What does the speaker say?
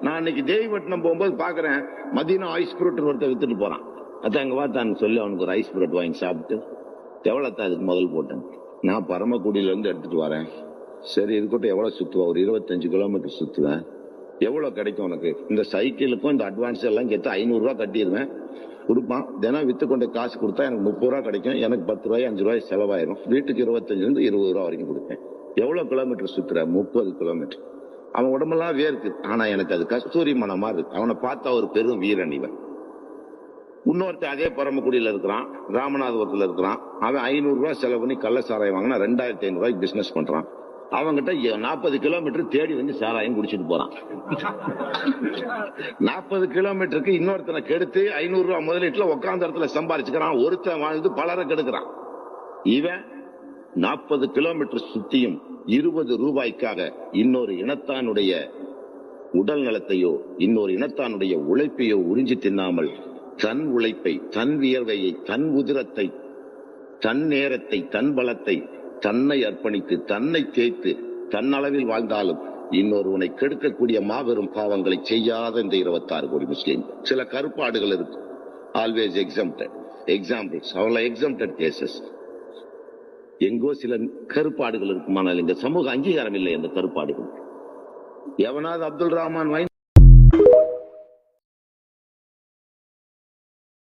நான் இன்னைக்கு தேவிப்பட்டினம் போகும்போது பாக்குறேன், மதியம் ஐஸ் ஃப்ரூட் ஒருத்தர் வித்துட்டு போறான். அதான் அங்க பார்த்தான்னு சொல்லி அவனுக்கு ஒரு ஐஸ் ஃப்ரூட் வாங்கி சாப்பிட்டு, எவ்வளவு அதுக்கு முதல் போட்டேன். நான் பரமக்குடியில இருந்து எடுத்துட்டு வரேன். சரி இருக்கட்டும், எவ்வளவு சுத்துவேன், ஒரு 25 கிலோமீட்டர் சுத்துவேன், எவ்வளவு கிடைக்கும் உனக்கு? இந்த சைக்கிளுக்கும் இந்த அட்வான்ஸ் எல்லாம் கேட்டு 500 ரூபாய் கட்டிடுவேன், கொடுப்பான். தினம் வித்து கொண்டு காசு கொடுத்தா எனக்கு 30 ரூபாய் கிடைக்கும். எனக்கு 10 ரூபாய் 5 ரூபாய் செலவாயிரும். வீட்டுக்கு 25 இருந்து 20 ரூபாய் வரைக்கும் கொடுப்பேன். எவ்வளவு கிலோமீட்டர் சுத்துற? 30 கிலோமீட்டர். அவன் உடம்பெல்லாம் வேர்க்கு. ஆனா எனக்கு அது கஸ்தூரி மனமா இருக்கு. அவனை பார்த்தா ஒரு பெரும் வீரன் இவன். இன்னொருத்தன் அதே பரமக்குடியில இருக்கிறான், ராமநாதபுரத்துல இருக்கிறான். அவன் 500 ரூபாய் செலவு பண்ணி கள்ள சாராயம் வாங்கினா 2500 ரூபாய்க்கு பிசினஸ் பண்றான். அவங்கிட்ட 40 கிலோமீட்டர் தேடி வந்து சாராயம் குடிச்சிட்டு போறான். 40 கிலோமீட்டருக்கு இன்னொருத்தனை கெடுத்து 500 ரூபாய் முதலீட்டுல உட்கார்ந்த இடத்துல சம்பாதிச்சுக்கிறான். ஒருத்தன் வாழ்ந்து பலரை கெடுக்கிறான். இவன் 40 கிலோமீட்டர் சுத்தியும் 20 ரூபாய்க்காக இன்னொரு இனத்தானுடைய உடல் நலத்தையோ இன்னொரு இனத்தானுடைய உழைப்பையோ உறிஞ்சி தின்னாமல் தன் உழைப்பை, தன் வியர்வையை, தன் உதிரத்தை, தன் நேரத்தை, தன் பலத்தை தன்னை அர்ப்பணித்து, தன்னை தேய்த்து, தன்னளவில் வாழ்ந்தாலும் இன்னொருவனை கெடுக்கக்கூடிய மாபெரும் பாவங்களை செய்யாத இந்த 26 கோடி முஸ்லீம். சில கருப்பாடுகள் இருக்கும், ஆல்வேஸ் எக்ஸம்ப்டட். எக்ஸாம்பிள்ஸ், அவ்வளவு எக்ஸம்ப்டட் கேசஸ். எங்கோ சில கருப்பாடுகள் இருக்குமானால் இந்த சமூக அங்கீகாரம் இல்லை. அந்த கருப்பாடுகள் எவனாவது அப்துல் ரஹ்மான்